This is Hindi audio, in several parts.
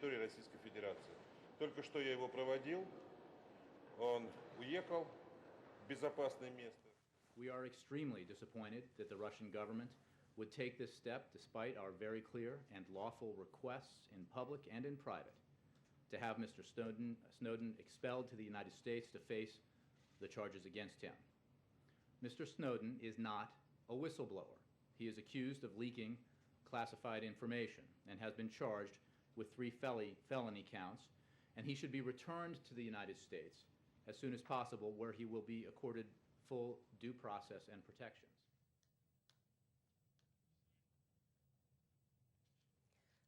территории Российской Федерации. Только что я его проводил, он уехал в безопасное место. We are extremely disappointed that the Russian government would take this step despite our very clear and lawful requests in public and in private to have Mr. Snowden expelled to the United States to face the charges against him. Mr. Snowden is not a whistleblower. He is accused of leaking classified information and has been charged with 3 felony counts, and he should be returned to the United States as soon as possible, where he will be accorded full due process and protections.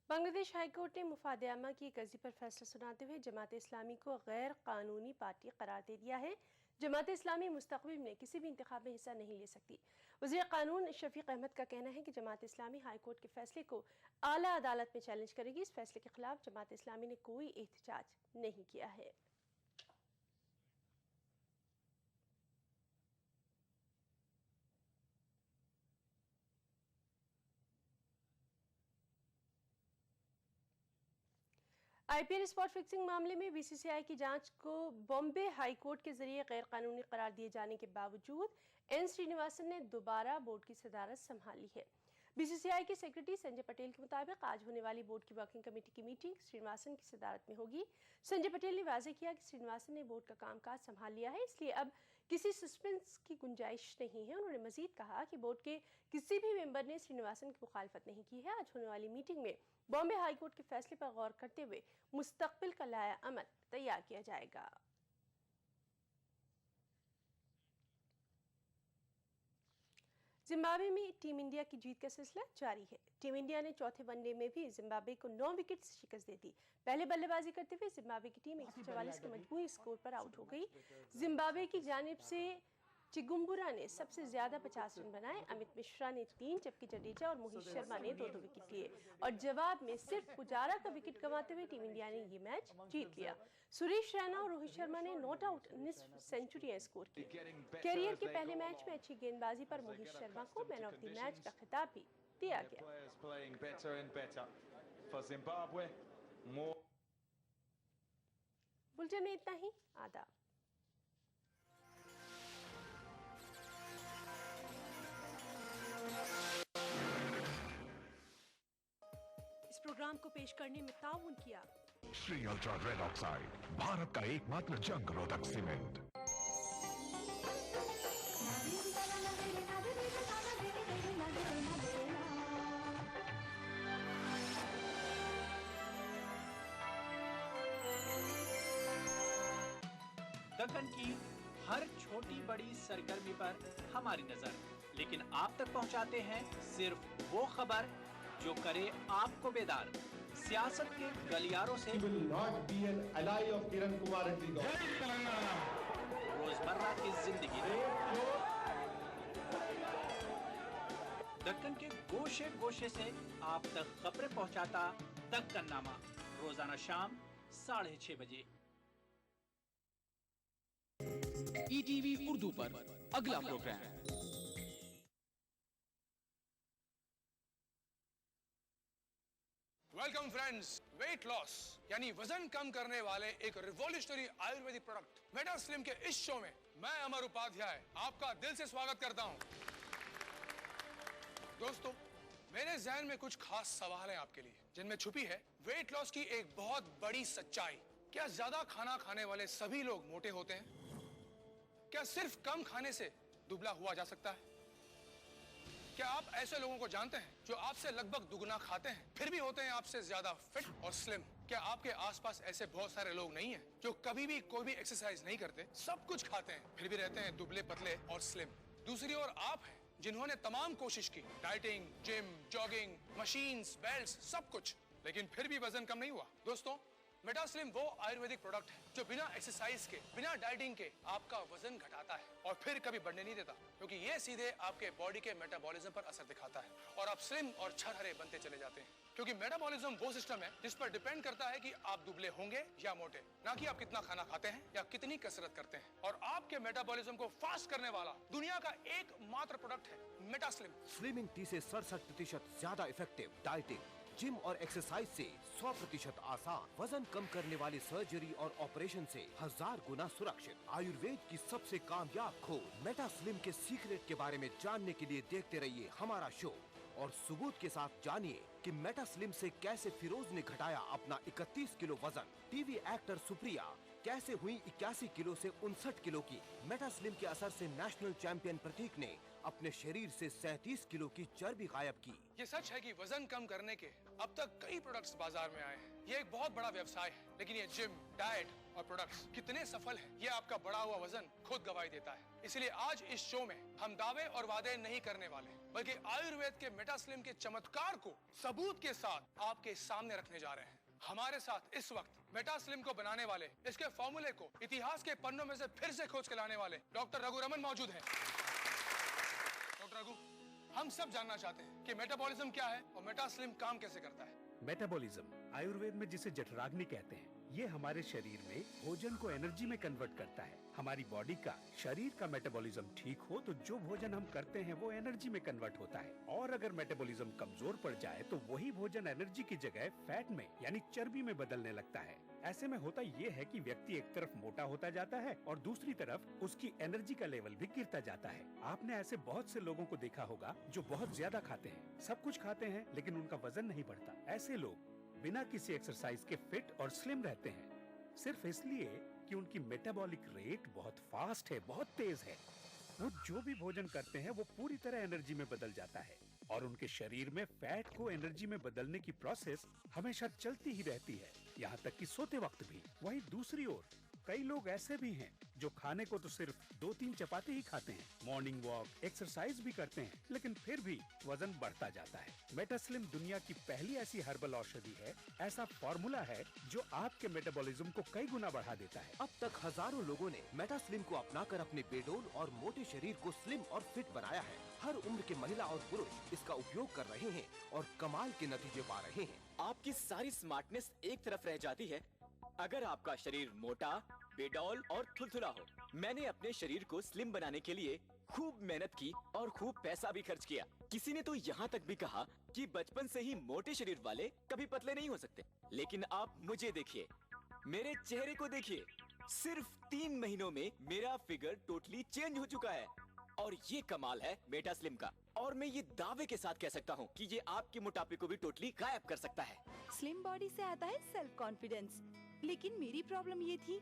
Bangladesh high court ने मुफाद आमा की एक अर्जी पर फैसला सुनाते हुए जमात इस्लामी को गैर कानूनी पार्टी करार दे दिया है। जमात इस्लामी मुस्तक़बिल में किसी भी इंतखाब में हिस्सा नहीं ले सकती। वज़ीर क़ानून शफीक अहमद का कहना है कि जमात इस्लामी हाईकोर्ट के फैसले को आला अदालत में चैलेंज करेगी। इस फैसले के खिलाफ जमात इस्लामी ने कोई एहतजाज नहीं किया है। आईपीएल स्पॉट फिक्सिंग मामले में बीसीसीआई की जांच को बॉम्बे हाई कोर्ट के जरिए गैर कानूनी करार दिए जाने के बावजूद एन श्रीनिवासन ने दोबारा बोर्ड की सदारत संभाली है। बीसीसीआई के सेक्रेटरी संजय पटेल के मुताबिक आज होने वाली बोर्ड की वर्किंग कमेटी की मीटिंग श्रीनिवासन की सदारत में होगी। संजय पटेल ने वाज़ेह किया कि श्रीनिवासन ने बोर्ड का कामकाज संभाल लिया है, इसलिए अब किसी सस्पेंस की गुंजाइश नहीं है। उन्होंने मजीद कहा कि बोर्ड के किसी भी मेंबर ने श्रीनिवासन की मुखालफत नहीं की है। आज होने वाली मीटिंग में बॉम्बे हाईकोर्ट के फैसले पर गौर करते हुए मुस्तकबिल का लाया अमल तैयार किया जाएगा। जिम्बाब्वे में टीम इंडिया की जीत का सिलसिला जारी है। टीम इंडिया ने चौथे वनडे में भी जिम्बाब्वे को 9 विकेट से शिकस्त दे दी। पहले बल्लेबाजी करते हुए जिम्बाब्वे की टीम 144 के मजबूरी स्कोर पर आउट हो गई। जिम्बाब्वे की जानिब से चिगुम्बुरा ने सबसे ज्यादा 50 रन बनाए। अमित मिश्रा ने 3 जबकि जडेजा और मोहित शर्मा ने 2-2 विकेट लिए और जवाब में सिर्फ पुजारा का विकेट गंवाते हुए टीम इंडिया ने ये मैच जीत लिया। सुरेश रैना और रोहित शर्मा ने नॉट आउट निस्फ सेंचुरियां स्कोर की। कैरियर के पहले मैच में अच्छी गेंदबाजी पर मोहित शर्मा को मैन ऑफ द मैच का खिताब भी दिया गया। बुलेटिन में इतना ही। आदाब। इस प्रोग्राम को पेश करने में ताउन किया Shri ultra red oxide, Bharat का एकमात्र जंग रोधक सीमेंट। दक्कन की हर छोटी बड़ी सरगर्मी पर हमारी नजर, लेकिन आप तक पहुंचाते हैं सिर्फ वो खबर जो करे आपको बेदार। सियासत के गलियारों से रोजमर्रा की जिंदगी, दक्कन के गोशे गोशे से आप तक खबरें पहुंचाता दक्कननामा, रोजाना शाम 6:30 बजे। ईटीवी उर्दू पर अगला programme. Welcome friends. Weight loss यानी वजन कम करने वाले एक revolutionary ayurvedic product Meta Slim के इस शो में मैं अमर उपाध्याय आपका दिल से स्वागत करता हूं। दोस्तों, मेरे जहन में कुछ खास सवाल हैं आपके लिए, जिनमें छुपी है वेट लॉस की एक बहुत बड़ी सच्चाई। क्या ज्यादा खाना खाने वाले सभी लोग मोटे होते हैं? क्या सिर्फ कम खाने से दुबला हुआ जा सकता है? क्या आप ऐसे लोगों को जानते हैं जो आपसे लगभग दुगना खाते हैं फिर भी होते हैं आपसे ज्यादा फिट और स्लिम? क्या आपके आसपास ऐसे बहुत सारे लोग नहीं हैं जो कभी भी कोई भी एक्सरसाइज नहीं करते, सब कुछ खाते हैं फिर भी रहते हैं दुबले पतले और स्लिम? दूसरी ओर आप हैं जिन्होंने तमाम कोशिश की, dieting, gym, jogging, machines, belts, सब कुछ, लेकिन फिर भी वजन कम नहीं हुआ। दोस्तों, मेटास्लिम वो आयुर्वेदिक प्रोडक्ट है जो बिना एक्सरसाइज के, बिना डाइटिंग के आपका वजन घटाता है और फिर कभी बढ़ने नहीं देता, क्योंकि ये सीधे आपके बॉडी के मेटाबॉलिज्म पर असर दिखाता है और आप स्लिम और छरहरे बनते चले जाते हैं। क्योंकि मेटाबॉलिज्म वो सिस्टम है जिस पर डिपेंड करता है कि आप दुबले होंगे या मोटे, ना कि आप कितना खाना खाते हैं या कितनी कसरत करते हैं। और आपके मेटाबॉलिज्म को फास्ट करने वाला दुनिया का एकमात्र प्रोडक्ट है मेटास्लिम। स्लिमिंग टी से 67% ज्यादा इफेक्टिव डाइटिंग, जिम और एक्सरसाइज से 100% आसान, वजन कम करने वाली सर्जरी और ऑपरेशन से 1000 गुना सुरक्षित। आयुर्वेद की सबसे कामयाब खोज मेटा स्लिम के सीक्रेट के बारे में जानने के लिए देखते रहिए हमारा शो और सबूत के साथ जानिए कि मेटा स्लिम से कैसे फिरोज ने घटाया अपना 31 किलो वजन। टीवी एक्टर सुप्रिया कैसे हुई 81 किलो से 59 किलो की। मेटा स्लिम के असर से नेशनल चैंपियन प्रतीक ने अपने शरीर से 37 किलो की चर्बी गायब की। ये सच है कि वजन कम करने के अब तक कई प्रोडक्ट्स बाजार में आए हैं। ये एक बहुत बड़ा व्यवसाय है, लेकिन ये जिम, डाइट और प्रोडक्ट्स कितने सफल हैं, ये आपका बढ़ा हुआ वजन खुद गवाही देता है। इसलिए आज इस शो में हम दावे और वादे नहीं करने वाले, बल्कि आयुर्वेद के मेटा स्लिम के चमत्कार को सबूत के साथ आपके सामने रखने जा रहे हैं। हमारे साथ इस वक्त मेटा स्लिम को बनाने वाले, इसके फॉर्मूले को इतिहास के पन्नों में से फिर से खोज के लाने वाले डॉक्टर रघु रमन मौजूद हैं। डॉक्टर रघु, हम सब जानना चाहते हैं कि मेटाबॉलिज्म क्या है और मेटा स्लिम काम कैसे करता है। मेटाबॉलिज्म आयुर्वेद में जिसे जठराग्नि कहते हैं, ये हमारे शरीर में भोजन को एनर्जी में कन्वर्ट करता है। हमारी बॉडी का, शरीर का मेटाबॉलिज्म ठीक हो तो जो भोजन हम करते हैं वो एनर्जी में कन्वर्ट होता है, और अगर मेटाबॉलिज्म कमजोर पड़ जाए तो वही भोजन एनर्जी की जगह फैट में यानी चर्बी में बदलने लगता है। ऐसे में होता ये है कि व्यक्ति एक तरफ मोटा होता जाता है और दूसरी तरफ उसकी एनर्जी का लेवल भी गिरता जाता है। आपने ऐसे बहुत से लोगों को देखा होगा जो बहुत ज्यादा खाते हैं, सब कुछ खाते हैं, लेकिन उनका वजन नहीं बढ़ता। ऐसे लोग बिना किसी एक्सरसाइज के फिट और स्लिम रहते हैं, सिर्फ इसलिए कि उनकी मेटाबॉलिक रेट बहुत फास्ट है, बहुत तेज है। वो जो भी भोजन करते हैं वो पूरी तरह एनर्जी में बदल जाता है और उनके शरीर में फैट को एनर्जी में बदलने की प्रोसेस हमेशा चलती ही रहती है, यहाँ तक कि सोते वक्त भी। वहीं दूसरी ओर कई लोग ऐसे भी हैं जो खाने को तो सिर्फ 2-3 चपाती ही खाते हैं, मॉर्निंग वॉक, एक्सरसाइज भी करते हैं, लेकिन फिर भी वजन बढ़ता जाता है। मेटास्लिम दुनिया की पहली ऐसी हर्बल औषधि है, ऐसा फॉर्मूला है जो आपके मेटाबॉलिज्म को कई गुना बढ़ा देता है। अब तक हजारों लोगों ने मेटा स्लिम को अपनाकर अपने बेडोल और मोटे शरीर को स्लिम और फिट बनाया है। हर उम्र के महिला और पुरुष इसका उपयोग कर रहे हैं और कमाल के नतीजे पा रहे हैं। आपकी सारी स्मार्टनेस एक तरफ रह जाती है अगर आपका शरीर मोटा, बेडौल और थुलथुला हो। मैंने अपने शरीर को स्लिम बनाने के लिए खूब मेहनत की और खूब पैसा भी खर्च किया। किसी ने तो यहाँ तक भी कहा कि बचपन से ही मोटे शरीर वाले कभी पतले नहीं हो सकते। लेकिन आप मुझे देखिए, मेरे चेहरे को देखिए, सिर्फ 3 महीनों में मेरा फिगर टोटली चेंज हो चुका है। और ये कमाल है मेटा स्लिम का, और मैं ये दावे के साथ कह सकता हूँ कि ये आपके मोटापे को भी टोटली गायब कर सकता है। स्लिम बॉडी से आता है सेल्फ कॉन्फिडेंस, लेकिन मेरी प्रॉब्लम ये थी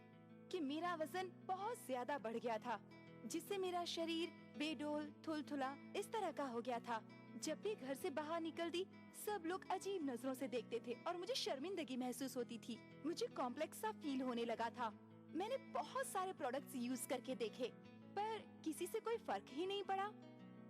कि मेरा वजन बहुत ज्यादा बढ़ गया था, जिससे मेरा शरीर बेडोल, थुलथुला इस तरह का हो गया था। जब भी घर से बाहर निकलती, सब लोग अजीब नजरों से देखते थे और मुझे शर्मिंदगी महसूस होती थी। मुझे कॉम्प्लेक्स सा फील होने लगा था। मैंने बहुत सारे प्रोडक्ट्स यूज करके देखे, पर किसी से कोई फर्क ही नहीं पड़ा।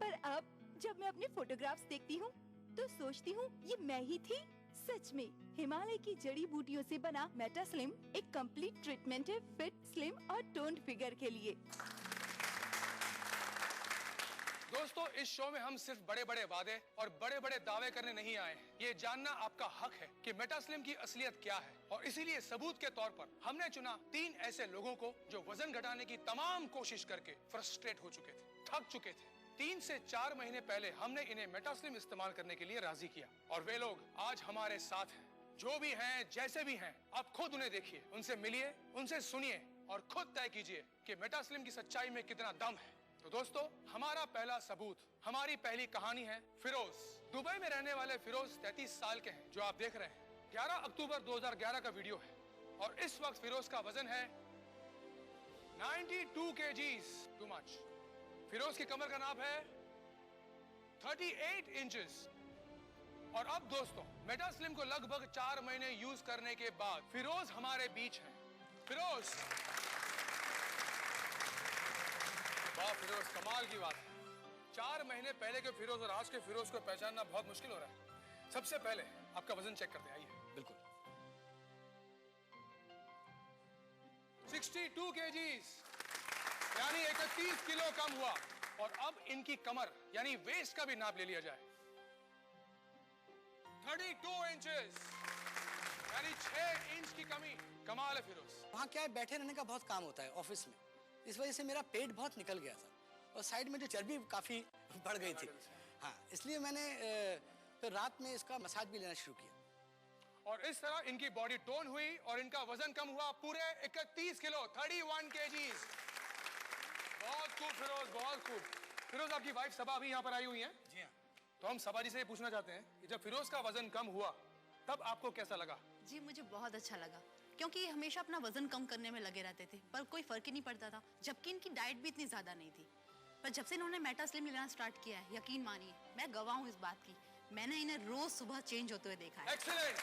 पर अब जब मैं अपने फोटोग्राफ्स देखती हूँ तो सोचती हूँ ये मैं ही थी। सच में हिमालय की जड़ी बूटियों से बना मेटा स्लिम एक कंप्लीट ट्रीटमेंट है फिट, स्लिम और टोन्ड फिगर के लिए। दोस्तों, इस शो में हम सिर्फ बड़े बड़े वादे और बड़े बड़े दावे करने नहीं आए हैं। ये जानना आपका हक है कि मेटा स्लिम की असलियत क्या है, और इसीलिए सबूत के तौर पर हमने चुना 3 ऐसे लोगों को जो वजन घटाने की तमाम कोशिश करके फ्रस्ट्रेट हो चुके थे, थक चुके थे। 3 से 4 महीने पहले हमने इन्हें मेटा स्लिम इस्तेमाल करने के लिए राजी किया, और वे लोग आज हमारे साथ हैं। जो भी हैं, जैसे भी हैं, आप खुद उन्हें देखिए, उनसे मिलिए, उनसे सुनिए और खुद तय कीजिए कि मेटा स्लिम की सच्चाई में कितना दम है। तो दोस्तों, हमारा पहला सबूत, हमारी पहली कहानी है फिरोज। दुबई में रहने वाले फिरोज 33 साल के हैं, जो आप देख रहे हैं। 11 अक्टूबर 2011 का वीडियो है, और इस वक्त फिरोज का वजन है 92 kgs, टू मच। फिरोज की कमर का नाप है 38 इंचेस। और अब दोस्तों, मेटा स्लिम को लगभग 4 महीने यूज करने के बाद फिरोज हमारे बीच हैं। फिरोज, वाह फिरोज, कमाल की बात है। 4 महीने पहले के फिरोज और आज के फिरोज को पहचानना बहुत मुश्किल हो रहा है। सबसे पहले आपका वजन चेक करते हैं, आइए। बिल्कुल। 62 kgs, यानी 31 किलो कम हुआ। और अब इनकी कमर यानी वेस्ट का भी नाप ले लिया जाए, 32 इंचेस, यानी 6 इंच की कमी। कमाल है फिरोज। वहाँ क्या है, बैठे रहने का बहुत काम होता है ऑफिस में, इस वजह से मेरा पेट बहुत निकल गया था और साइड में जो चर्बी काफी बढ़ गई थी। हाँ, इसलिए मैंने फिर रात में इसका मसाज भी लेना शुरू किया। और इस तरह इनकी बॉडी टोन हुई और इनका वजन कम हुआ पूरे 31 किलो, 31 kgs। बहुत खूब फिरोज, बहुत खूब। फिरोज, आपकी वाइफ सबा अभी यहाँ पर आई हुई है। जी हाँ। तो हम सबा जी से ये पूछना चाहते हैं कि जब फिरोज का वजन कम हुआ तब आपको कैसा लगा? जी मुझे बहुत अच्छा लगा, क्योंकि ये हमेशा अपना वजन कम करने में लगे रहते थे पर कोई फर्क ही नहीं पड़ता था, जबकि इनकी डाइट भी इतनी ज्यादा नहीं थी। पर जब से इन्होंने मेटा स्लिम लेना स्टार्ट किया है, यकीन मानिए मैं गवाह हूँ इस बात की, मैंने इन्हें रोज सुबह चेंज होते हुए देखा है। एक्सीलेंट।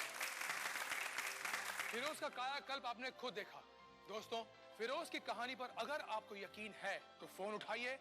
फिरोज का कायाकल्प आपने खुद देखा। दोस्तों, फिरोज की कहानी पर अगर आपको यकीन है तो फोन उठाइए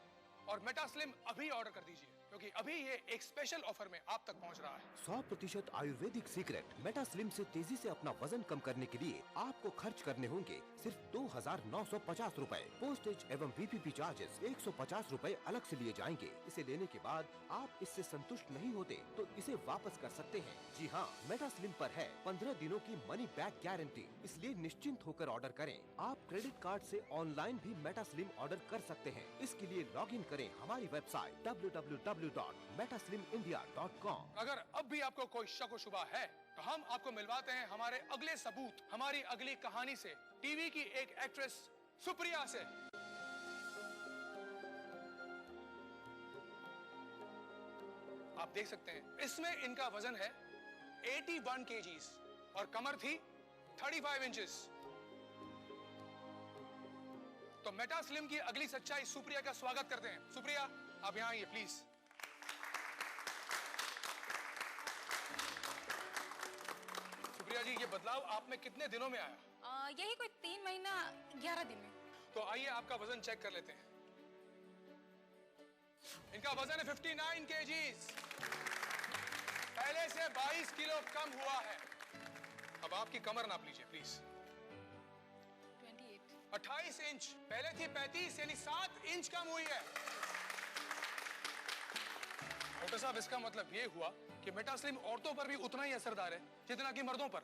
और मेटा स्लिम अभी ऑर्डर कर दीजिए, क्योंकि अभी ये एक स्पेशल ऑफर में आप तक पहुंच रहा है। 100% आयुर्वेदिक सीक्रेट मेटा स्लिम से तेजी से अपना वजन कम करने के लिए आपको खर्च करने होंगे सिर्फ 2,950 रूपए। पोस्टेज एवं VPP चार्जेस 150 रूपए अलग से लिए जाएंगे। इसे लेने के बाद आप इससे संतुष्ट नहीं होते तो इसे वापस कर सकते हैं। जी हाँ, मेटा स्लिम पर है 15 दिनों की मनी बैक गारंटी, इसलिए निश्चिंत होकर ऑर्डर करें। आप क्रेडिट कार्ड से ऑनलाइन भी मेटा स्लिम ऑर्डर कर सकते हैं। इसके लिए लॉग इन करें हमारी वेबसाइट www.metaslimindia.com। अगर अब भी आपको कोई शक व शुबा है तो हम आपको मिलवाते हैं हमारे अगले सबूत, हमारी अगली कहानी से, टीवी की एक एक्ट्रेस सुप्रिया से। आप देख सकते हैं इसमें इनका वजन है 81 kgs और कमर थी 35 इंचेस। तो मेटा स्लिम की अगली सच्चाई सुप्रिया का स्वागत करते हैं। सुप्रिया, आप यहाँ आइए प्लीज। सुप्रिया जी, ये बदलाव आप में कितने दिनों में आया? यही कोई 3 महीना 11 दिन में। तो आइए आपका वजन चेक कर लेते हैं। इनका वजन है 59 kgs, पहले से 22 किलो कम हुआ है। अब आपकी कमर नाप लीजिए प्लीज। 28 इंच, पहले थी 35, यानी 7 इंच कम हुई है। डॉक्टर साहब, इसका मतलब ये हुआ कि मेटा स्लिम औरतों पर भी उतना ही असरदार है जितना कि मर्दों पर।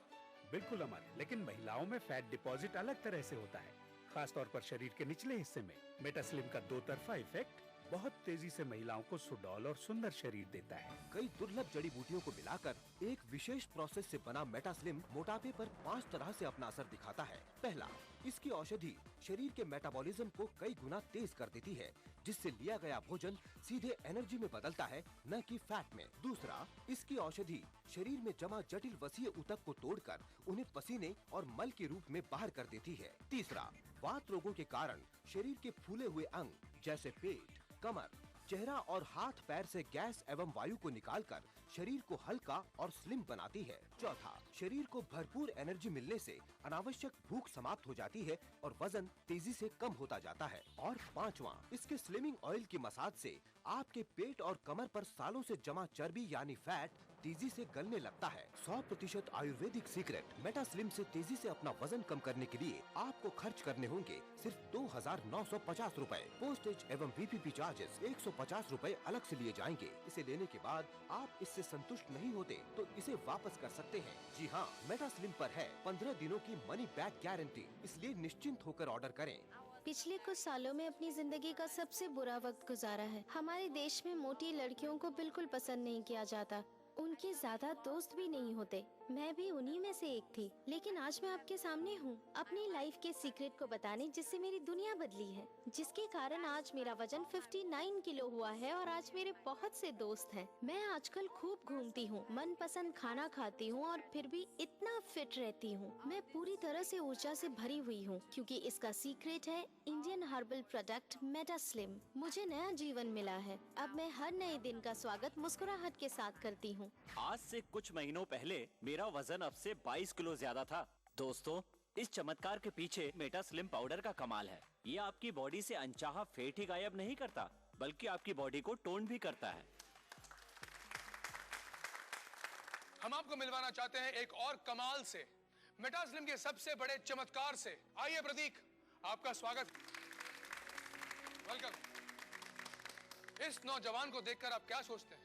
बिल्कुल अमर, लेकिन महिलाओं में फैट डिपॉजिट अलग तरह से होता है, खास तौर पर शरीर के निचले हिस्से में। मेटा स्लिम का दो तरफा इफेक्ट बहुत तेजी से महिलाओं को सुडौल और सुंदर शरीर देता है। कई दुर्लभ जड़ी बूटियों को मिलाकर एक विशेष प्रोसेस से बना मेटा स्लिम मोटापे पर 5 तरह से अपना असर दिखाता है। पहला, इसकी औषधि शरीर के मेटाबॉलिज्म को कई गुना तेज कर देती है, जिससे लिया गया भोजन सीधे एनर्जी में बदलता है, न कि फैट में। दूसरा, इसकी औषधि शरीर में जमा जटिल वसीय ऊतक को तोड़कर उन्हें पसीने और मल के रूप में बाहर कर देती है। तीसरा, वात रोगों के कारण शरीर के फूले हुए अंग जैसे पेट, कमर, चेहरा और हाथ पैर से गैस एवं वायु को निकालकर शरीर को हल्का और स्लिम बनाती है। चौथा, शरीर को भरपूर एनर्जी मिलने से अनावश्यक भूख समाप्त हो जाती है और वजन तेजी से कम होता जाता है। और पांचवा, इसके स्लिमिंग ऑयल की मसाज से आपके पेट और कमर पर सालों से जमा चर्बी यानी फैट तेजी से गलने लगता है। 100% आयुर्वेदिक सीक्रेट मेटा स्लिम से तेजी से अपना वजन कम करने के लिए आपको खर्च करने होंगे सिर्फ 2,950 रूपए। पोस्टेज एवं VPP चार्जेस 150 रूपए अलग से लिए जाएंगे। इसे लेने के बाद आप इससे संतुष्ट नहीं होते तो इसे वापस कर सकते हैं। जी हाँ, मेटा स्लिम पर है 15 दिनों की मनी बैक गारंटी, इसलिए निश्चिंत होकर ऑर्डर करें। पिछले कुछ सालों में अपनी जिंदगी का सबसे बुरा वक्त गुजारा है। हमारे देश में मोटी लड़कियों को बिल्कुल पसंद नहीं किया जाता, उनके ज्यादा दोस्त भी नहीं होते। मैं भी उन्हीं में से एक थी, लेकिन आज मैं आपके सामने हूँ अपनी लाइफ के सीक्रेट को बताने, जिससे मेरी दुनिया बदली है, जिसके कारण आज मेरा वजन 59 किलो हुआ है और आज मेरे बहुत से दोस्त हैं। मैं आजकल खूब घूमती हूँ, मनपसंद खाना खाती हूँ और फिर भी इतना फिट रहती हूँ। मैं पूरी तरह से ऊर्जा से भरी हुई हूँ, क्योंकि इसका सीक्रेट है Indian herbal product Meta slim. मुझे नया जीवन मिला है। अब मैं हर नए दिन का स्वागत मुस्कुराहट के साथ करती हूँ। आज से कुछ महीनों पहले मेरा वजन अब से 22 किलो ज्यादा था। दोस्तों, इस चमत्कार के पीछे मेटा स्लिम पाउडर का कमाल है। ये आपकी बॉडी से अनचाहा फैट ही गायब नहीं करता, बल्कि आपकी बॉडी को टोन भी करता है। हम आपको मिलवाना चाहते हैं एक और कमाल से, मेटा स्लिम के सबसे बड़े चमत्कार से। आइए प्रतीक, आपका स्वागत। वेलकम। इस नौजवान को देखकर आप क्या सोचते हैं?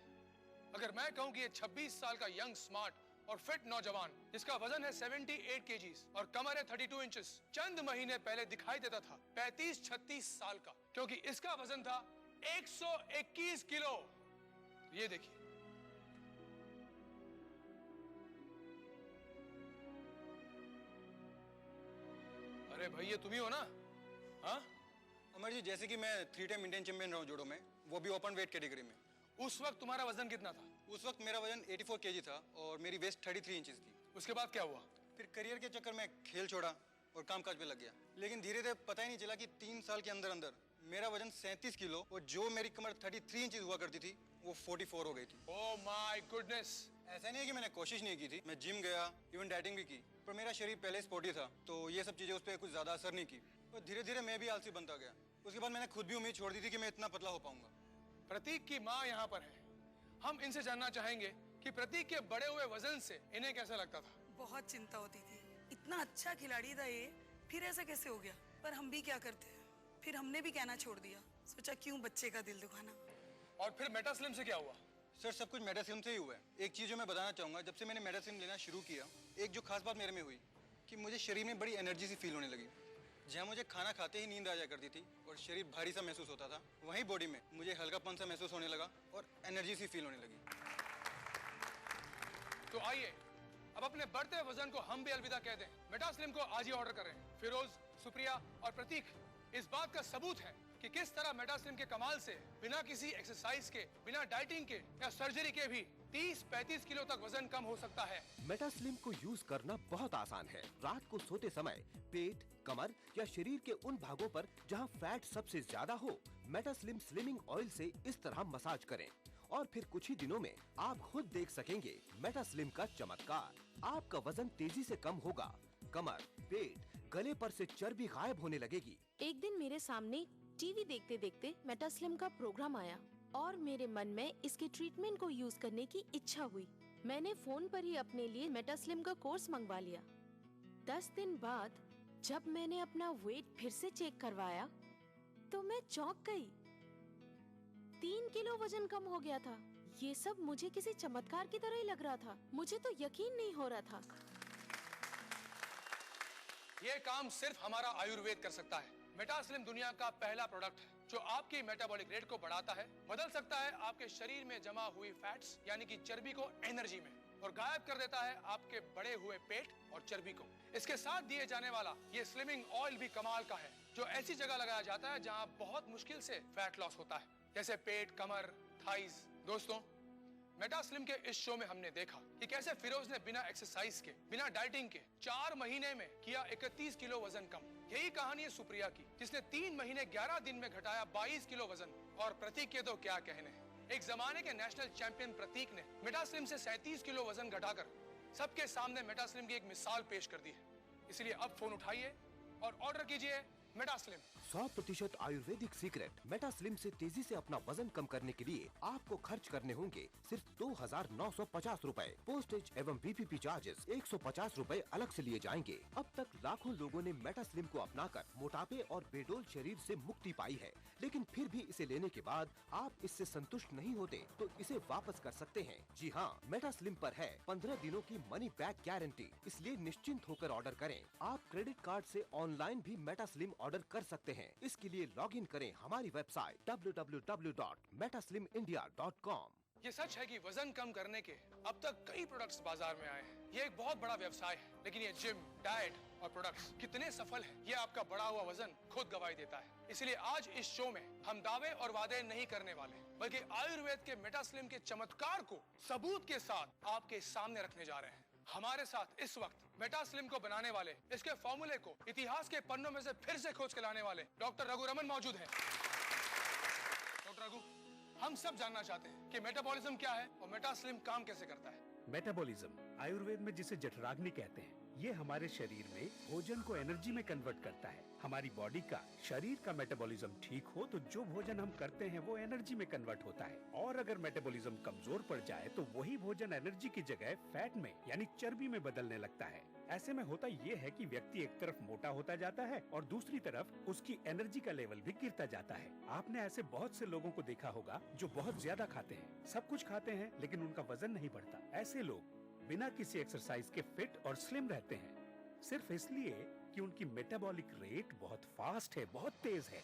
अगर मैं कहूं कि ये 26 साल का यंग, स्मार्ट और फिट नौजवान, जिसका वजन है 78 kgs और कमर है 32 इंचेस, चंद महीने पहले दिखाई देता था 35-36 साल का, क्योंकि इसका वजन था 121 किलो। ये देखिए, अरे भाई ये तुम ही हो ना? हाँ अमर जी, जैसे कि मैं 3 टाइम इंडियन चैंपियन रहा हूँ जूडो में, वो भी ओपन वेट कैटेगरी में। उस वक्त तुम्हारा वजन कितना था? उस वक्त मेरा वजन 84 केजी था और मेरी वेस्ट 33 इंचेस थी। उसके बाद क्या हुआ? फिर करियर के चक्कर में खेल छोड़ा और कामकाज में लग गया, लेकिन धीरे धीरे पता ही नहीं चला कि 3 साल के अंदर अंदर मेरा वजन 37 किलो और जो मेरी कमर 33 इंचेस हुआ करती थी वो 44 हो गई थी। Oh my goodness! ऐसा नहीं है कि मैंने कोशिश नहीं की थी, मैं जिम गया, इवन डाइटिंग भी की, पर मेरा शरीर पहले स्पोर्टी था तो ये सब चीजें उस पर कुछ ज्यादा असर नहीं की और धीरे धीरे मैं भी आलसी बनता गया। उसके बाद मैंने खुद भी उम्मीद छोड़ दी थी कि मैं इतना पतला हो पाऊंगा। प्रतीक की माँ यहाँ पर है, हम इनसे जानना चाहेंगे कि प्रतीक के बड़े हुए वजन से इन्हें कैसा लगता था। बहुत चिंता होती थी, इतना अच्छा खिलाड़ी था ये, फिर ऐसा कैसे हो गया। पर हम भी क्या करते हैं, फिर हमने भी कहना छोड़ दिया, सोचा क्यों बच्चे का दिल दुखाना। और फिर मेटास्लिम से क्या हुआ? सर सब कुछ मेटास्लिम से ही हुआ है। एक चीज जो मैं बताना चाहूंगा, जब से मैंने मेटास्लिम लेना शुरू किया, एक जो खास बात मेरे में हुई कि मुझे शरीर में बड़ी एनर्जी सी फील होने लगी। जहाँ मुझे खाना खाते ही नींद आ जाया करती थी और शरीर भारी सा महसूस होता था, वहीं बॉडी में मुझे हल्कापन सा महसूस होने लगा और एनर्जी सी फील होने लगी। तो आइए अब अपने बढ़ते वजन को हम भी अलविदा कह दें। मेटास्लिम को आज ही ऑर्डर करें। फिरोज, सुप्रिया और प्रतीक इस बात का सबूत है कि किस तरह मेटास्लिम के कमाल से बिना किसी एक्सरसाइज के, बिना डाइटिंग के या सर्जरी के भी 30-35 किलो तक वजन कम हो सकता है। मेटास्लिम को यूज करना बहुत आसान है। रात को सोते समय पेट, कमर या शरीर के उन भागों पर जहां फैट सबसे ज्यादा हो, मेटास्लिम स्लिमिंग ऑयल से इस तरह मसाज करें और फिर कुछ ही दिनों में आप खुद देख सकेंगे मेटास्लिम का चमत्कार। आपका वजन तेजी से कम होगा, कमर, पेट, गले पर से चर्बी गायब होने लगेगी। एक दिन मेरे सामने टीवी देखते देखते मेटास्लिम का प्रोग्राम आया और मेरे मन में इसके ट्रीटमेंट को यूज करने की इच्छा हुई। मैंने फोन पर ही अपने लिए मेटास्लिम का कोर्स मंगवा लिया। 10 दिन बाद जब मैंने अपना वेट फिर से चेक करवाया तो मैं चौंक गई। 3 किलो वजन कम हो गया था। ये सब मुझे किसी चमत्कार की तरह ही लग रहा था। मुझे तो यकीन नहीं हो रहा था। ये काम सिर्फ हमारा आयुर्वेद कर सकता है। मेटास्लिम दुनिया का पहला प्रोडक्ट है जो आपकी मेटाबॉलिक रेट को बढ़ाता है, बदल सकता है आपके शरीर में जमा हुई फैट्स यानी कि चर्बी को एनर्जी में और गायब कर देता है आपके बढ़े हुए पेट और चर्बी को। इसके साथ दिए जाने वाला ये स्लिमिंग ऑयल भी कमाल का है जो ऐसी जगह लगाया जाता है जहां बहुत मुश्किल से फैट लॉस होता है, जैसे पेट, कमर, थाइज। दोस्तों, मेटास्लिम के इस शो में हमने देखा कि कैसे फिरोज ने बिना एक्सरसाइज के, बिना डाइटिंग के 4 महीने में किया 31 किलो वजन कम। यही कहानी है सुप्रिया की, जिसने 3 महीने 11 दिन में घटाया 22 किलो वजन। और प्रतीक के तो क्या कहने हैं। एक जमाने के नेशनल चैंपियन प्रतीक ने मेटास्लिम से 37 किलो वजन घटाकर सबके सामने मेटास्लिम की एक मिसाल पेश कर दी है। इसलिए अब फोन उठाइए और ऑर्डर कीजिए मेटास्लिम। 100% आयुर्वेदिक सीक्रेट मेटास्लिम से तेजी से अपना वजन कम करने के लिए आपको खर्च करने होंगे सिर्फ 2,950 रुपए। पोस्टेज एवं PPP चार्जेस 150 रुपए अलग से लिए जाएंगे। अब तक लाखों लोगों ने मेटास्लिम को अपनाकर मोटापे और बेडोल शरीर से मुक्ति पाई है, लेकिन फिर भी इसे लेने के बाद आप इससे संतुष्ट नहीं होते तो इसे वापस कर सकते हैं। जी हाँ, मेटास्लिम पर है 15 दिनों की मनी बैक गारंटी, इसलिए निश्चिंत होकर ऑर्डर करें। आप क्रेडिट कार्ड से ऑनलाइन भी मेटास्लिम ऑर्डर कर सकते हैं। इसके लिए लॉगिन करें हमारी वेबसाइट www.metaslimindia.com। ये सच है कि वजन कम करने के अब तक कई प्रोडक्ट्स बाजार में आए हैं। ये एक बहुत बड़ा व्यवसाय है, लेकिन ये जिम, डाइट और प्रोडक्ट्स कितने सफल हैं, ये आपका बढ़ा हुआ वजन खुद गवाही देता है। इसलिए आज इस शो में हम दावे और वादे नहीं करने वाले, बल्कि आयुर्वेद के मेटास्लिम के चमत्कार को सबूत के साथ आपके सामने रखने जा रहे हैं। हमारे साथ इस वक्त मेटास्लिम को बनाने वाले, इसके फॉर्मूले को इतिहास के पन्नों में से फिर से खोज के लाने वाले डॉक्टर रघुरमन मौजूद हैं। डॉक्टर रघु, हम सब जानना चाहते हैं कि मेटाबॉलिज्म क्या है और मेटास्लिम काम कैसे करता है। मेटाबॉलिज्म आयुर्वेद में जिसे जठराग्नि कहते हैं, ये हमारे शरीर में भोजन को एनर्जी में कन्वर्ट करता है। हमारी बॉडी का, शरीर का मेटाबॉलिज्म ठीक हो तो जो भोजन हम करते हैं वो एनर्जी में कन्वर्ट होता है, और अगर मेटाबॉलिज्म कमजोर पड़ जाए तो वही भोजन एनर्जी की जगह फैट में यानी चर्बी में बदलने लगता है। ऐसे में होता ये है कि व्यक्ति एक तरफ मोटा होता जाता है और दूसरी तरफ उसकी एनर्जी का लेवल भी गिरता जाता है। आपने ऐसे बहुत से लोगों को देखा होगा जो बहुत ज्यादा खाते हैं, सब कुछ खाते हैं, लेकिन उनका वजन नहीं बढ़ता। ऐसे लोग बिना किसी एक्सरसाइज के फिट और स्लिम रहते हैं, सिर्फ इसलिए कि उनकी मेटाबॉलिक रेट बहुत फास्ट है, बहुत तेज है।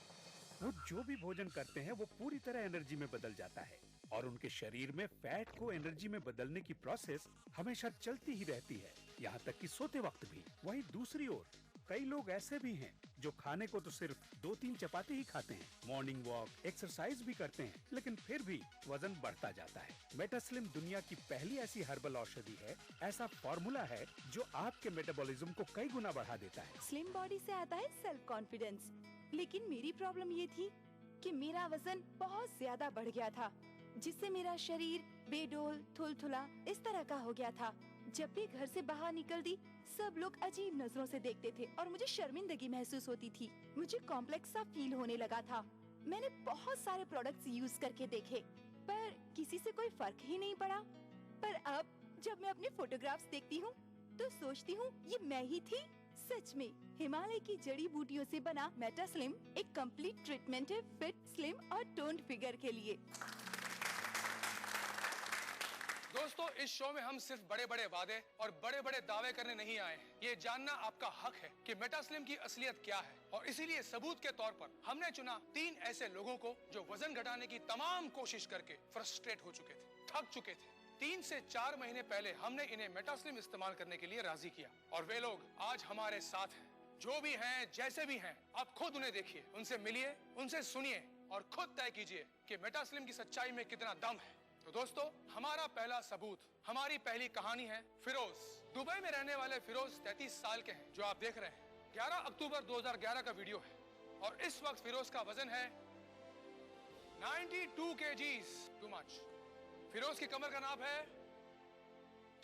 वो जो भी भोजन करते हैं वो पूरी तरह एनर्जी में बदल जाता है और उनके शरीर में फैट को एनर्जी में बदलने की प्रोसेस हमेशा चलती ही रहती है, यहाँ तक कि सोते वक्त भी। वहीं दूसरी ओर कई लोग ऐसे भी हैं जो खाने को तो सिर्फ 2-3 चपाती ही खाते हैं, मॉर्निंग वॉक, एक्सरसाइज भी करते हैं, लेकिन फिर भी वजन बढ़ता जाता है। मेटास्लिम दुनिया की पहली ऐसी हर्बल औषधि है, ऐसा फॉर्मूला है जो आपके मेटाबॉलिज्म को कई गुना बढ़ा देता है। स्लिम बॉडी से आता है सेल्फ कॉन्फिडेंस, लेकिन मेरी प्रॉब्लम ये थी कि मेरा वजन बहुत ज्यादा बढ़ गया था, जिससे मेरा शरीर बेडोल, थुलथुला इस तरह का हो गया था। जब भी घर से बाहर निकलती, सब लोग अजीब नजरों से देखते थे और मुझे शर्मिंदगी महसूस होती थी। मुझे कॉम्प्लेक्स सा फील होने लगा था। मैंने बहुत सारे प्रोडक्ट्स यूज करके देखे, पर किसी से कोई फर्क ही नहीं पड़ा। पर अब जब मैं अपने फोटोग्राफ्स देखती हूँ, तो सोचती हूँ ये मैं ही थी। सच में हिमालय की जड़ी बूटियों से बना मेटास्लिम एक कंप्लीट ट्रीटमेंट है फिट, स्लिम और टोन्ड फिगर के लिए। दोस्तों, इस शो में हम सिर्फ बड़े बड़े वादे और बड़े बड़े दावे करने नहीं आए हैं। ये जानना आपका हक है कि मेटास्लिम की असलियत क्या है, और इसीलिए सबूत के तौर पर हमने चुना 3 ऐसे लोगों को जो वजन घटाने की तमाम कोशिश करके फ्रस्ट्रेट हो चुके थे, थक चुके थे। 3 से 4 महीने पहले हमने इन्हें मेटास्लिम इस्तेमाल करने के लिए राजी किया, और वे लोग आज हमारे साथ हैं। जो भी हैं, जैसे भी हैं, आप खुद उन्हें देखिए, उनसे मिलिए, उनसे सुनिए और खुद तय कीजिए कि मेटास्लिम की सच्चाई में कितना दम है। तो दोस्तों, हमारा पहला सबूत, हमारी पहली कहानी है फिरोज। दुबई में रहने वाले फिरोज 33 साल के हैं, जो आप देख रहे हैं। 11 अक्टूबर 2011 का वीडियो है, और इस वक्त फिरोज का वजन है 92 kgs, टू मच। फिरोज की कमर का नाप है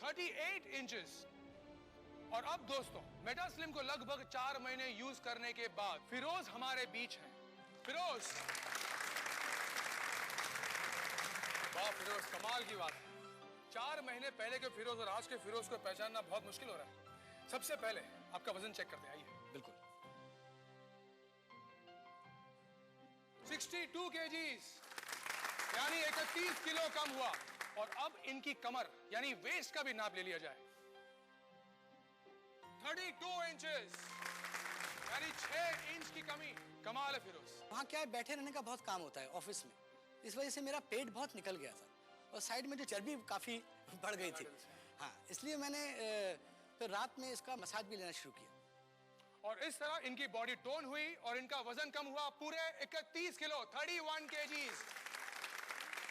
38 इंचेस। और अब दोस्तों, मेटास्लिम को लगभग 4 महीने यूज करने के बाद फिरोज हमारे बीच हैं। फिरोज, वाह फिरोज, कमाल की बात है। 4 महीने पहले के फिरोज और आज के फिरोज को पहचानना बहुत मुश्किल हो रहा है। सबसे पहले आपका वजन चेक करते हैं, आइए। बिल्कुल। 62 kgs, यानी 31 किलो कम हुआ। और अब इनकी कमर यानी वेस्ट का भी नाप ले लिया जाए, 32 इंचेस, यानी 6 इंच की कमी। कमाल है फिरोज। वहाँ क्या है, बैठे रहने का बहुत काम होता है ऑफिस में, इस वजह से मेरा पेट बहुत निकल गया था और साइड में जो चर्बी काफी बढ़ गई थी। हाँ, इसलिए मैंने फिर रात में इसका मसाज भी लेना शुरू किया, और इस तरह इनकी बॉडी टोन हुई और इनका वजन कम हुआ पूरे 31 किलो, 31 kgs।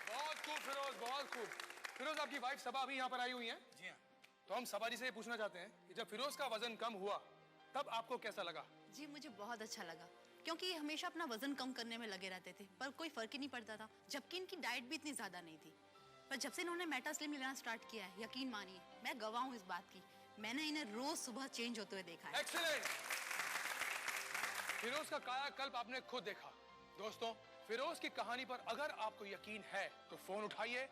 बहुत खूब फिरोज, बहुत खूब। फिरोज, आपकी वाइफ सबा अभी यहाँ पर आई हुई है। जी हाँ। तो हम सबा जी से ये पूछना चाहते हैं कि जब फिरोज का वजन कम हुआ तब आपको कैसा लगा? जी, मुझे बहुत अच्छा लगा, क्योंकि ये हमेशा अपना वजन कम करने में लगे रहते थे, पर कोई फर्क ही नहीं पड़ता था। जबकि इनकी डाइट भी इतनी ज्यादा नहीं थी, पर जब से इन्होंने मेटास्लिम लेना स्टार्ट किया है, यकीन मानिए मैं गवाह हूँ इस बात की। मैंने इन्हें रोज सुबह चेंज होते हुए देखा है। एक्सीलेंट। फिरोज का कायाकल्प आपने खुद देखा। दोस्तों, फिरोज की कहानी पर अगर आपको यकीन है तो फोन उठाइए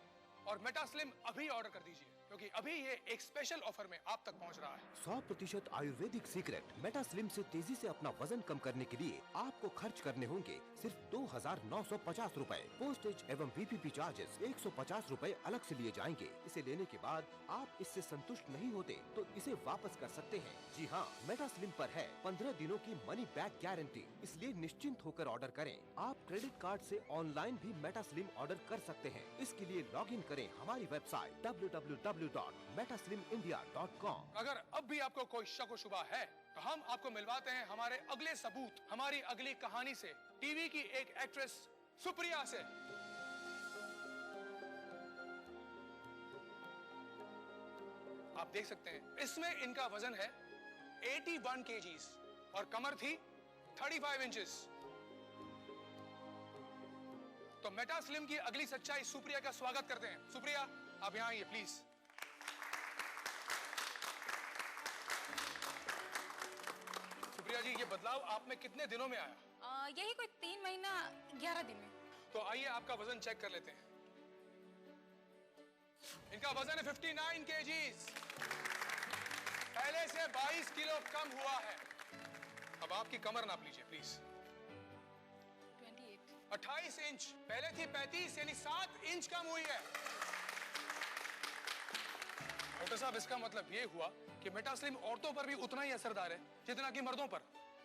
और मेटास्लिम अभी ऑर्डर कर दीजिए, क्योंकि अभी ये एक स्पेशल ऑफर में आप तक पहुंच रहा है। 100% आयुर्वेदिक सीक्रेट मेटास्लिम से तेजी से अपना वजन कम करने के लिए आपको खर्च करने होंगे सिर्फ 2,950 रुपए। पोस्टेज एवं VPP चार्जेस 150 रुपए अलग से लिए जाएंगे। इसे लेने के बाद आप इससे संतुष्ट नहीं होते तो इसे वापस कर सकते हैं। जी हाँ, मेटास्लिम पर है 15 दिनों की मनी बैक गारंटी, इसलिए निश्चिंत होकर ऑर्डर करें। आप क्रेडिट कार्ड से ऑनलाइन भी मेटास्लिम ऑर्डर कर सकते हैं। इसके लिए लॉग इन करें हमारी वेबसाइट www.metaslimindia.com। अगर अब भी आपको कोई शक व शुबा है तो हम आपको मिलवाते हैं हमारे अगले सबूत, हमारी अगली कहानी से, टीवी की एक एक्ट्रेस सुप्रिया से। आप देख सकते हैं इसमें इनका वजन है 81 kgs और कमर थी 35 इंचेस। तो मेटास्लिम की अगली सच्चाई सुप्रिया का स्वागत करते हैं। सुप्रिया, आप यहाँ आइए प्लीज। सुप्रिया जी, ये बदलाव आप में कितने दिनों में आया? यही कोई 3 महीना 11 दिन में। तो आइए आपका वजन चेक कर लेते हैं। इनका वजन है 59 kgs, पहले से 22 किलो कम हुआ है। अब आपकी कमर नाप लीजिए प्लीज। 28 इंच, पहले थी 35, यानी 7 इंच कम हुई है। डॉक्टर साहब, इसका मतलब ये हुआ कि मेटास्लिम औरतों पर भी उतना ही असरदार है जितना कि मर्दों पर।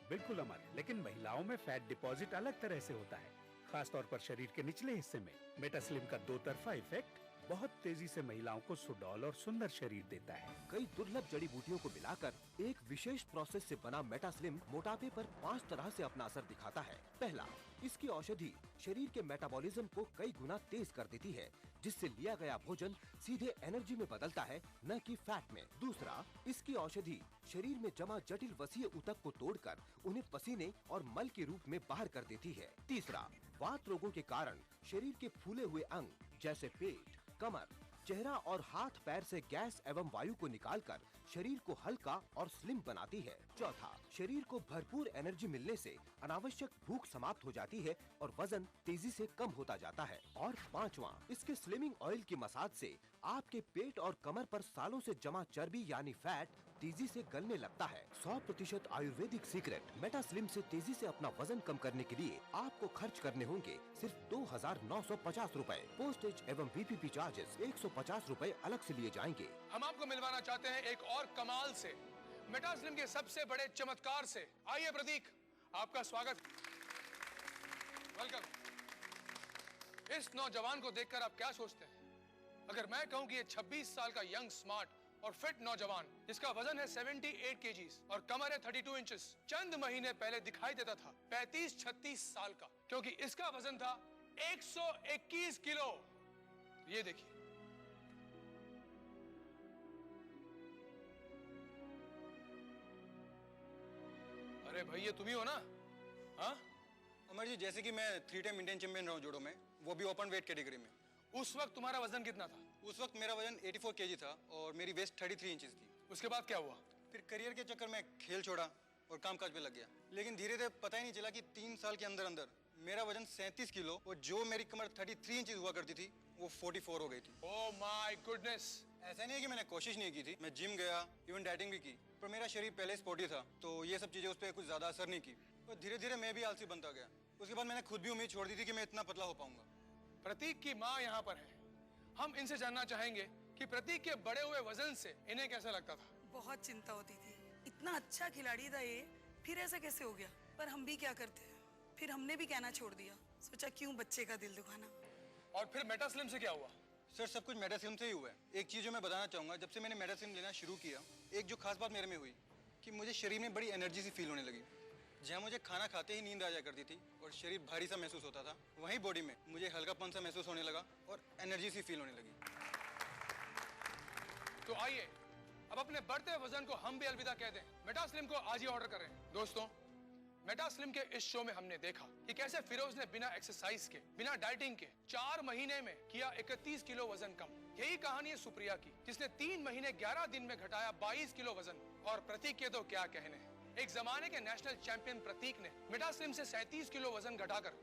बिल्कुल अमर, लेकिन महिलाओं में फैट डिपॉजिट अलग तरह से होता है, खास तौर पर शरीर के निचले हिस्से में। मेटास्लिम का 2 तरफा इफेक्ट बहुत तेजी से महिलाओं को सुडौल और सुंदर शरीर देता है। कई दुर्लभ जड़ी बूटियों को मिलाकर एक विशेष प्रोसेस से बना मेटास्लिम मोटापे पर 5 तरह से अपना असर दिखाता है। पहला, इसकी औषधि शरीर के मेटाबॉलिज्म को कई गुना तेज कर देती है, जिससे लिया गया भोजन सीधे एनर्जी में बदलता है, न कि फैट में। दूसरा, इसकी औषधि शरीर में जमा जटिल वसीय ऊतक को तोड़कर उन्हें पसीने और मल के रूप में बाहर कर देती है। तीसरा, वात रोगों के कारण शरीर के फूले हुए अंग जैसे पेट, कमर, चेहरा और हाथ पैर से गैस एवं वायु को निकालकर शरीर को हल्का और स्लिम बनाती है। चौथा, शरीर को भरपूर एनर्जी मिलने से अनावश्यक भूख समाप्त हो जाती है और वजन तेजी से कम होता जाता है। और पांचवा, इसके स्लिमिंग ऑयल की मसाज से आपके पेट और कमर पर सालों से जमा चर्बी यानी फैट तेजी से गलने लगता है। 100% आयुर्वेदिक सीक्रेट मेटास्लिम से तेजी से अपना वजन कम करने के लिए आपको खर्च करने होंगे सिर्फ 2,950 रूपए। पोस्टेज एवं VPP चार्जेस 150 रूपए अलग से लिए जाएंगे। हम आपको मिलवाना चाहते हैं एक और कमाल से, मेटास्लिम के सबसे बड़े चमत्कार से। आइए प्रतीक, आपका स्वागत। वेलकम। इस नौजवान को देखकर आप क्या सोचते हैं? अगर मैं कहूं कि ये 26 साल का यंग, स्मार्ट और फिट नौजवान, जिसका वजन है 78 kgs और कमर है 32 इंचेस, चंद महीने पहले दिखाई देता था 35-36 साल का, क्योंकि इसका वजन था 121 किलो। ये देखिए, अरे भाई ये तुम ही हो ना? हाँ अमर जी, जैसे कि मैं 3 टाइम इंडियन चैंपियन रहा हूँ जूडो में, वो भी ओपन वेट कैटेगरी में। उस वक्त तुम्हारा वजन कितना था? उस वक्त मेरा वजन 84 kg था और मेरी वेस्ट 33 इंचेस थी। उसके बाद क्या हुआ? फिर करियर के चक्कर में खेल छोड़ा और कामकाज पे लग गया, लेकिन धीरे धीरे पता ही नहीं चला कि 3 साल के अंदर अंदर मेरा वजन 37 किलो और जो मेरी कमर 33 इंचेस हुआ करती थी वो 44 हो गई थी। Oh my goodness. ऐसा नहीं है कि मैंने कोशिश नहीं की थी, मैं जिम गया, इवन डाइटिंग भी की, पर मेरा शरीर पहले स्पोर्टी था तो ये सब चीजें उस पर कुछ ज्यादा असर नहीं की और धीरे धीरे मैं भी आलसी बनता गया। उसके बाद मैंने खुद भी उम्मीद छोड़ दी थी कि मैं इतना पतला हो पाऊंगा। प्रतीक की माँ यहाँ पर है, हम इनसे जानना चाहेंगे कि प्रतीक के बड़े हुए वजन से इन्हें कैसा लगता था। बहुत चिंता होती थी, इतना अच्छा खिलाड़ी था ये, फिर ऐसा कैसे हो गया? पर हम भी क्या करते हैं, फिर हमने भी कहना छोड़ दिया, सोचा क्यों बच्चे का दिल दुखाना। और फिर मेटास्लिम से क्या हुआ? सर सब कुछ मेटास्लिम से ही हुआ है। एक चीज जो मैं बताना चाहूंगा, जब से मैंने मेटास्लिम लेना शुरू किया, एक जो खास बात मेरे में हुई कि मुझे शरीर में बड़ी एनर्जी सी फील होने लगी। जहाँ मुझे खाना खाते ही नींद आ जाया करती थी और शरीर भारी सा महसूस होता था, वहीं बॉडी में मुझे हल्कापन सा महसूस होने लगा और एनर्जी सी फील होने लगी। तो आइए अब अपने बढ़ते वजन को हम भी अलविदा कह दें, मेटास्लिम को आज ही ऑर्डर करें। दोस्तों, मेटास्लिम के इस शो में हमने देखा कि कैसे फिरोज ने बिना एक्सरसाइज के, बिना डाइटिंग के 4 महीने में किया 31 किलो वजन कम। यही कहानी है सुप्रिया की, जिसने 3 महीने 11 दिन में घटाया 22 किलो वजन। और प्रतीक के तो क्या कहने हैं, एक जमाने के नेशनल चैंपियन प्रतीक ने मेटास्लिम से 37 किलो वजन घटाकर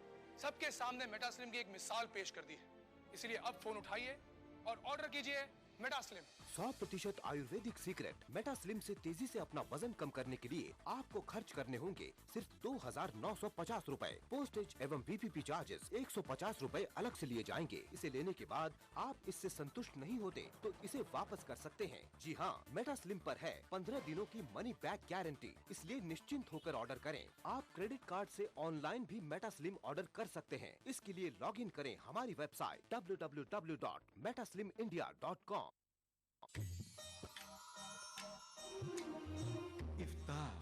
सबके सामने मेटास्लिम की एक मिसाल पेश कर दी है। इसलिए अब फोन उठाइए और ऑर्डर कीजिए मेटास्लिम। 100% आयुर्वेदिक सीक्रेट मेटास्लिम से तेजी से अपना वजन कम करने के लिए आपको खर्च करने होंगे सिर्फ 2,950 रूपए। पोस्टेज एवं VPP चार्जेस 150 रूपए अलग से लिए जाएंगे। इसे लेने के बाद आप इससे संतुष्ट नहीं होते तो इसे वापस कर सकते हैं। जी हाँ, मेटास्लिम पर है 15 दिनों की मनी बैक गारंटी, इसलिए निश्चिंत होकर ऑर्डर करें। आप क्रेडिट कार्ड से ऑनलाइन भी मेटास्लिम ऑर्डर कर सकते हैं। इसके लिए लॉग इन करें हमारी वेबसाइट www.metaslimindia.com। इफ्तार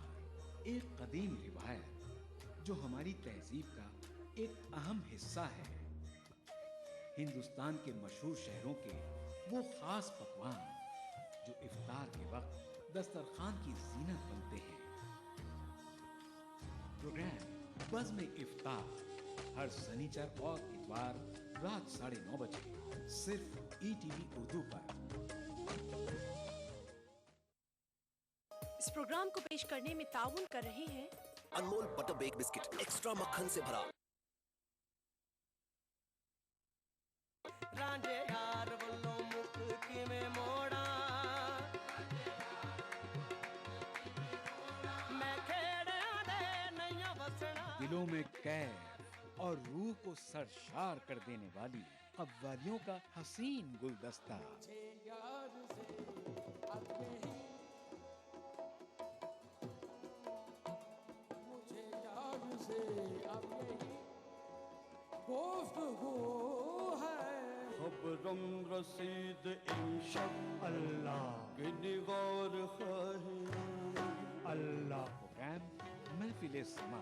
एक कदीम रिवायत जो हमारी तहजीब का एक अहम हिस्सा है। हिंदुस्तान के मशहूर शहरों के वो खास पकवान जो इफ्तार के वक्त दस्तरखान की जीनत बनते हैं। प्रोग्राम बज़्म इफ्तार हर शनिचर और इतवार रात 9:30 बजे सिर्फ ETV उर्दू पर। इस प्रोग्राम को पेश करने में ताउन कर रहे हैं अनमोल बटर बेक बिस्किट एक्स्ट्रा मक्खन से भरा। रांझे यार वल्लों मुख किवें मोड़ा, मैं खेड़ियां दे नैया वसना। दिलों में कैफ और रूह को सरशार कर देने वाली कव्वालियों का हसीन गुलदस्ता। खबरम रसीद इमशब अल्लाह के निगार खाहिरान अल्लाह। प्रोग्राम महफिल समा